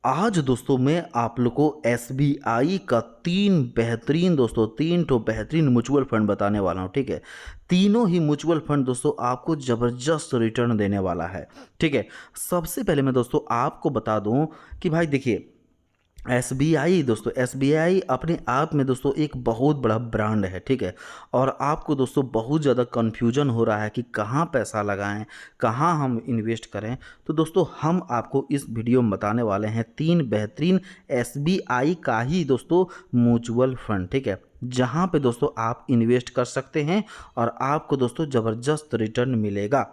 आज दोस्तों मैं आप लोग को एसबीआई का तीन तो बेहतरीन म्यूचुअल फंड बताने वाला हूँ। ठीक है, तीनों ही म्यूचुअल फंड दोस्तों आपको ज़बरदस्त रिटर्न देने वाला है। ठीक है, सबसे पहले मैं दोस्तों आपको बता दूं कि भाई देखिए, एसबीआई दोस्तों, एसबीआई अपने आप में दोस्तों एक बहुत बड़ा ब्रांड है। ठीक है, और आपको दोस्तों बहुत ज़्यादा कन्फ्यूजन हो रहा है कि कहाँ पैसा लगाएं, कहाँ हम इन्वेस्ट करें। तो दोस्तों हम आपको इस वीडियो में बताने वाले हैं तीन बेहतरीन एसबीआई का ही दोस्तों म्यूचुअल फंड। ठीक है, जहाँ पे दोस्तों आप इन्वेस्ट कर सकते हैं और आपको दोस्तों ज़बरदस्त रिटर्न मिलेगा।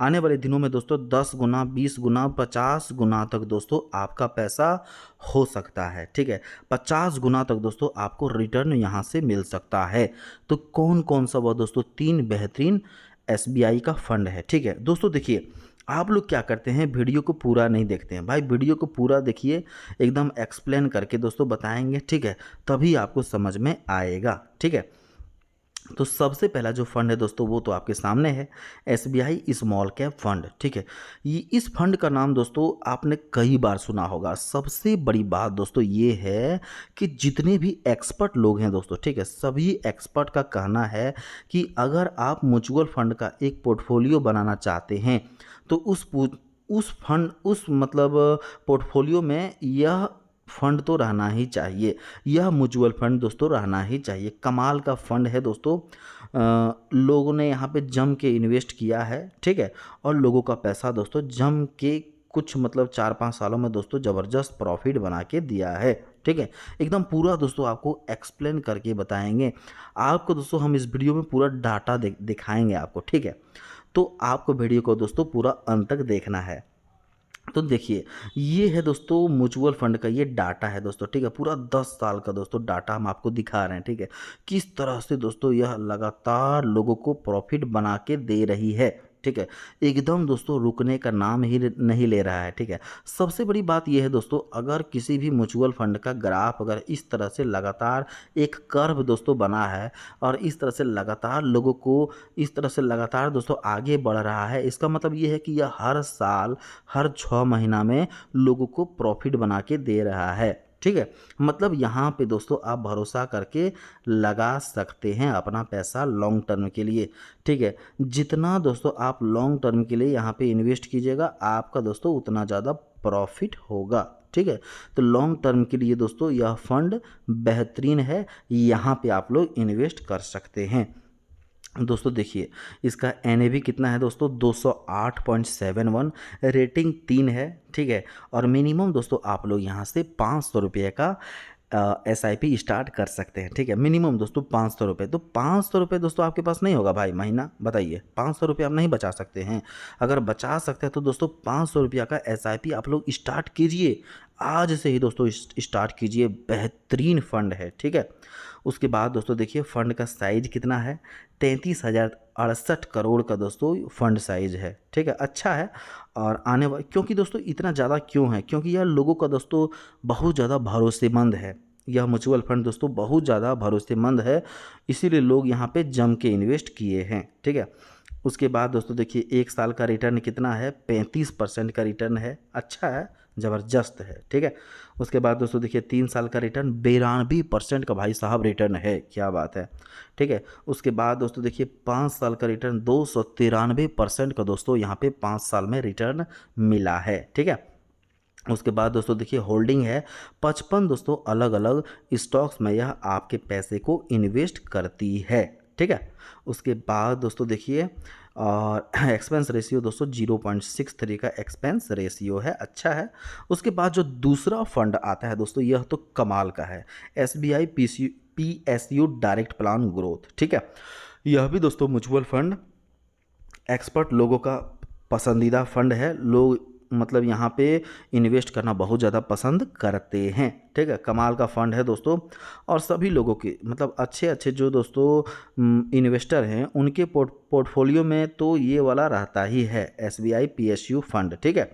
आने वाले दिनों में दोस्तों 10 गुना, 20 गुना, 50 गुना तक दोस्तों आपका पैसा हो सकता है। ठीक है, 50 गुना तक दोस्तों आपको रिटर्न यहाँ से मिल सकता है। तो कौन कौन सा वह दोस्तों तीन बेहतरीन एसबीआई का फंड है। ठीक है दोस्तों, देखिए आप लोग क्या करते हैं, वीडियो को पूरा नहीं देखते हैं। भाई वीडियो को पूरा देखिए, एकदम एक्सप्लेन करके दोस्तों बताएंगे। ठीक है, तभी आपको समझ में आएगा। ठीक है, तो सबसे पहला जो फंड है दोस्तों वो तो आपके सामने है, एसबीआई स्मॉल कैप फंड। ठीक है, ये इस फंड का नाम दोस्तों आपने कई बार सुना होगा। सबसे बड़ी बात दोस्तों ये है कि जितने भी एक्सपर्ट लोग हैं दोस्तों, ठीक है, सभी एक्सपर्ट का कहना है कि अगर आप म्यूचुअल फंड का एक पोर्टफोलियो बनाना चाहते हैं तो उस फंड उस मतलब पोर्टफोलियो में यह फंड तो रहना ही चाहिए। यह म्यूचुअल फंड दोस्तों रहना ही चाहिए। कमाल का फंड है दोस्तों। लोगों ने यहाँ पे जम के इन्वेस्ट किया है। ठीक है, और लोगों का पैसा दोस्तों जम के कुछ मतलब 4-5 सालों में दोस्तों ज़बरदस्त प्रॉफिट बना के दिया है। ठीक है, एकदम पूरा दोस्तों आपको एक्सप्लेन करके बताएंगे। आपको दोस्तों हम इस वीडियो में पूरा डाटा दिखाएंगे आपको। ठीक है, तो आपको वीडियो को दोस्तों पूरा अंत तक देखना है। तो देखिए, ये है दोस्तों म्यूचुअल फंड का ये डाटा है दोस्तों। ठीक है, पूरा 10 साल का दोस्तों डाटा हम आपको दिखा रहे हैं। ठीक है, किस तरह से दोस्तों यह लगातार लोगों को प्रॉफिट बना के दे रही है। ठीक है, एकदम दोस्तों रुकने का नाम ही नहीं ले रहा है। ठीक है, सबसे बड़ी बात यह है दोस्तों, अगर किसी भी म्यूचुअल फंड का ग्राफ अगर इस तरह से लगातार एक कर्व दोस्तों बना है और इस तरह से लगातार लोगों को इस तरह से लगातार दोस्तों आगे बढ़ रहा है, इसका मतलब ये है कि यह हर साल हर 6 महीना में लोगों को प्रॉफिट बना के दे रहा है। ठीक है, मतलब यहाँ पे दोस्तों आप भरोसा करके लगा सकते हैं अपना पैसा लॉन्ग टर्म के लिए। ठीक है, जितना दोस्तों आप लॉन्ग टर्म के लिए यहाँ पे इन्वेस्ट कीजिएगा आपका दोस्तों उतना ज़्यादा प्रॉफिट होगा। ठीक है, तो लॉन्ग टर्म के लिए दोस्तों यह फंड बेहतरीन है, यहाँ पे आप लोग इन्वेस्ट कर सकते हैं। दोस्तों देखिए, इसका एनएवी कितना है दोस्तों, 208.71, रेटिंग 3 है। ठीक है, और मिनिमम दोस्तों आप लोग यहाँ से 500 रुपये का एसआईपी स्टार्ट कर सकते हैं। ठीक है, मिनिमम दोस्तों 500 रुपये। तो 500 रुपये दोस्तों आपके पास नहीं होगा भाई महीना, बताइए 500 रुपये आप नहीं बचा सकते हैं। अगर बचा सकते हैं तो दोस्तों 500 रुपया का एसआईपी आप लोग स्टार्ट कीजिए, आज से ही दोस्तों स्टार्ट कीजिए। बेहतरीन फंड है। ठीक है, उसके बाद दोस्तों देखिए फंड का साइज कितना है, 33,068 करोड़ का दोस्तों फंड साइज है। ठीक है, अच्छा है। और आने वाले, क्योंकि दोस्तों इतना ज़्यादा क्यों है, क्योंकि यह लोगों का दोस्तों बहुत ज़्यादा भरोसेमंद है। यह म्यूचुअल फंड दोस्तों बहुत ज़्यादा भरोसेमंद है, इसीलिए लोग यहाँ पे जम के इन्वेस्ट किए हैं। ठीक है, उसके बाद दोस्तों देखिए 1 साल का रिटर्न कितना है, 35% का रिटर्न है। अच्छा है, ज़बरदस्त है। ठीक है, उसके बाद दोस्तों देखिए 3 साल का रिटर्न 92% का भाई साहब रिटर्न है, क्या बात है। ठीक है, उसके बाद दोस्तों देखिए 5 साल का रिटर्न 293% का दोस्तों यहाँ पे 5 साल में रिटर्न मिला है। ठीक है, उसके बाद दोस्तों देखिए होल्डिंग है 55 दोस्तों अलग अलग स्टॉक्स में, यह आपके पैसे को इन्वेस्ट करती है। ठीक है, उसके बाद दोस्तों देखिए और एक्सपेंस रेशियो दोस्तों 0.63 का एक्सपेंस रेशियो है। अच्छा है। उसके बाद जो दूसरा फंड आता है दोस्तों, यह तो कमाल का है, SBI PSU direct plan growth. ठीक है, यह भी दोस्तों म्यूचुअल फंड एक्सपर्ट लोगों का पसंदीदा फंड है। लोग मतलब यहाँ पे इन्वेस्ट करना बहुत ज़्यादा पसंद करते हैं। ठीक है, कमाल का फंड है दोस्तों, और सभी लोगों के मतलब अच्छे अच्छे जो दोस्तों इन्वेस्टर हैं उनके पोर्टफोलियो में तो ये वाला रहता ही है, एसबीआई पीएसयू फंड। ठीक है,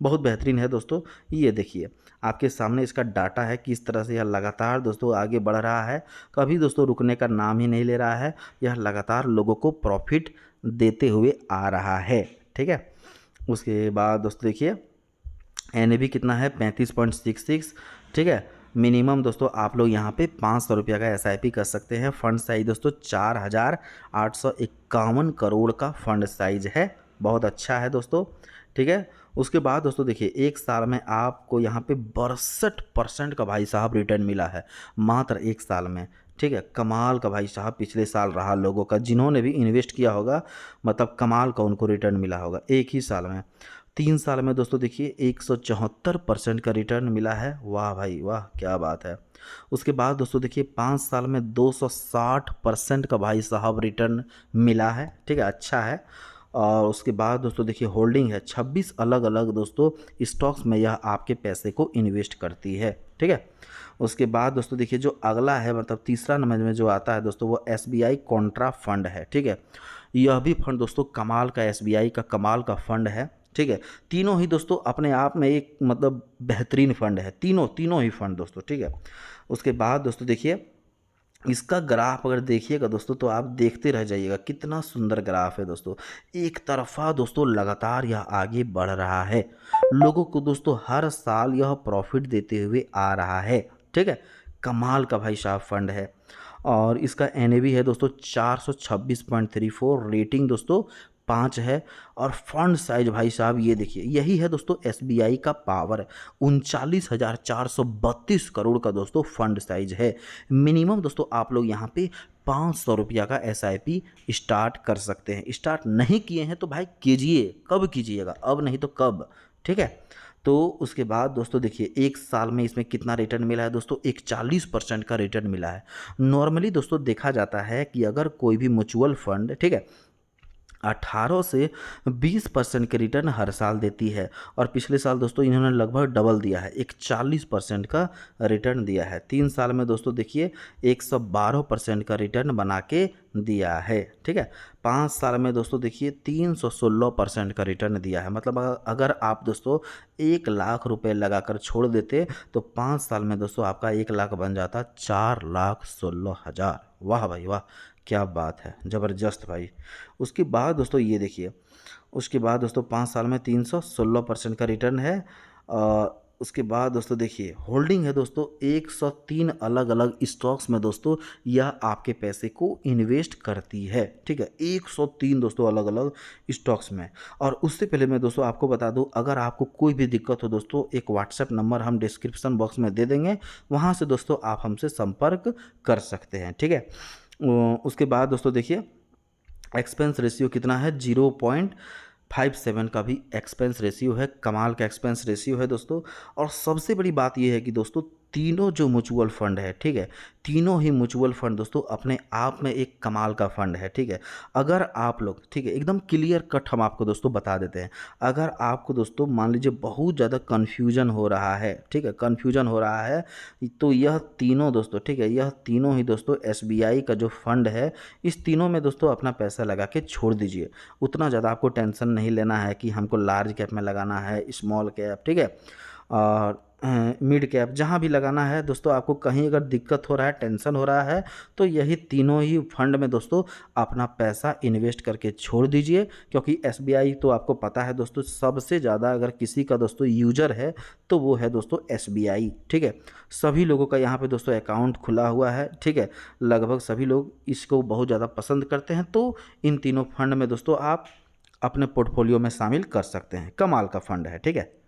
बहुत बेहतरीन है दोस्तों। ये देखिए आपके सामने इसका डाटा है, किस तरह से यह लगातार दोस्तों आगे बढ़ रहा है, कभी दोस्तों रुकने का नाम ही नहीं ले रहा है। यह लगातार लोगों को प्रॉफिट देते हुए आ रहा है। ठीक है, उसके बाद दोस्तों देखिए NAV कितना है 35.66, ठीक है। मिनिमम दोस्तों आप लोग यहाँ पे 500 रुपये का SIP कर सकते हैं। फंड साइज दोस्तों 4,851 करोड़ का फंड साइज है, बहुत अच्छा है दोस्तों, ठीक है। उसके बाद दोस्तों देखिए, एक साल में आपको यहाँ पे 62% का भाई साहब रिटर्न मिला है, मात्र एक साल में, ठीक है। कमाल का भाई साहब पिछले साल रहा लोगों का, जिन्होंने भी इन्वेस्ट किया होगा, मतलब कमाल का उनको रिटर्न मिला होगा एक ही साल में। 3 साल में दोस्तों देखिए 174% का रिटर्न मिला है, वाह भाई वाह, क्या बात है। उसके बाद दोस्तों देखिए 5 साल में 260% का भाई साहब रिटर्न मिला है, ठीक है, अच्छा है। और उसके बाद दोस्तों देखिए होल्डिंग है 26 अलग अलग दोस्तों स्टॉक्स में, यह आपके पैसे को इन्वेस्ट करती है, ठीक है। उसके बाद दोस्तों देखिए जो अगला है, मतलब तीसरा नंबर में जो आता है दोस्तों, वो SBI कॉन्ट्रा फंड है, ठीक है। यह भी फंड दोस्तों कमाल का, SBI का कमाल का फंड है, ठीक है। तीनों ही दोस्तों अपने आप में एक मतलब बेहतरीन फंड है, तीनों तीनों ही फंड दोस्तों, ठीक है। उसके बाद दोस्तों देखिए इसका ग्राफ अगर देखिएगा दोस्तों तो आप देखते रह जाइएगा, कितना सुंदर ग्राफ है दोस्तों। एक तरफा दोस्तों लगातार यह आगे बढ़ रहा है, लोगों को दोस्तों हर साल यह प्रॉफिट देते हुए आ रहा है, ठीक है। कमाल का भाई साहब फंड है। और इसका NAV है दोस्तों 426.34, रेटिंग दोस्तों 5 है। और फंड साइज भाई साहब ये देखिए, यही है दोस्तों SBI का पावर, 39,432 करोड़ का दोस्तों फंड साइज है। मिनिमम दोस्तों आप लोग यहाँ पे 500 रुपया का SIP स्टार्ट कर सकते हैं। स्टार्ट नहीं किए हैं तो भाई कीजिए, कब कीजिएगा, अब नहीं तो कब, ठीक है। तो उसके बाद दोस्तों देखिए एक साल में इसमें कितना रिटर्न मिला है दोस्तों, 41% का रिटर्न मिला है। नॉर्मली दोस्तों देखा जाता है कि अगर कोई भी म्यूचुअल फंड, ठीक है, 18 से 20% के रिटर्न हर साल देती है, और पिछले साल दोस्तों इन्होंने लगभग डबल दिया है, 41% का रिटर्न दिया है। 3 साल में दोस्तों देखिए 112% का रिटर्न बना के दिया है, ठीक है। 5 साल में दोस्तों देखिए 316% का रिटर्न दिया है, मतलब अगर आप दोस्तों 1 लाख रुपए लगाकर छोड़ देते तो 5 साल में दोस्तों आपका 1 लाख बन जाता 4,16,000, वाह भाई वाह, क्या बात है, ज़बरदस्त भाई। उसके बाद दोस्तों ये देखिए, उसके बाद दोस्तों 5 साल में 316% का रिटर्न है। उसके बाद दोस्तों देखिए होल्डिंग है दोस्तों 103 अलग अलग स्टॉक्स में दोस्तों, यह आपके पैसे को इन्वेस्ट करती है, ठीक है। 103 दोस्तों अलग अलग स्टॉक्स में। और उससे पहले मैं दोस्तों आपको बता दूं, अगर आपको कोई भी दिक्कत हो दोस्तों, एक व्हाट्सएप नंबर हम डिस्क्रिप्शन बॉक्स में दे देंगे, वहाँ से दोस्तों आप हमसे संपर्क कर सकते हैं, ठीक है। उसके बाद दोस्तों देखिए एक्सपेंस रेशियो कितना है, 0.57 का भी एक्सपेंस रेशियो है, कमाल का एक्सपेंस रेशियो है दोस्तों। और सबसे बड़ी बात यह है कि दोस्तों तीनों जो म्यूचुअल फंड है, ठीक है, तीनों ही म्यूचुअल फंड दोस्तों अपने आप में एक कमाल का फंड है, ठीक है। अगर आप लोग, ठीक है, एकदम क्लियर कट हम आपको दोस्तों बता देते हैं, अगर आपको दोस्तों मान लीजिए बहुत ज़्यादा कन्फ्यूजन हो रहा है, ठीक है, कन्फ्यूजन हो रहा है, तो यह तीनों दोस्तों, ठीक है, यह तीनों ही दोस्तों SBI का जो फंड है, इस तीनों में दोस्तों अपना पैसा लगा के छोड़ दीजिए। उतना ज़्यादा आपको टेंशन नहीं लेना है कि हमको लार्ज कैप में लगाना है, स्मॉल कैप, ठीक है, और मिड कैप, जहाँ भी लगाना है दोस्तों, आपको कहीं अगर दिक्कत हो रहा है, टेंशन हो रहा है, तो यही तीनों ही फंड में दोस्तों अपना पैसा इन्वेस्ट करके छोड़ दीजिए। क्योंकि SBI तो आपको पता है दोस्तों, सबसे ज़्यादा अगर किसी का दोस्तों यूजर है तो वो है दोस्तों SBI, ठीक है। सभी लोगों का यहाँ पे दोस्तों अकाउंट खुला हुआ है, ठीक है, लगभग सभी लोग इसको बहुत ज़्यादा पसंद करते हैं। तो इन तीनों फंड में दोस्तों आप अपने पोर्टफोलियो में शामिल कर सकते हैं, कमाल का फंड है, ठीक है।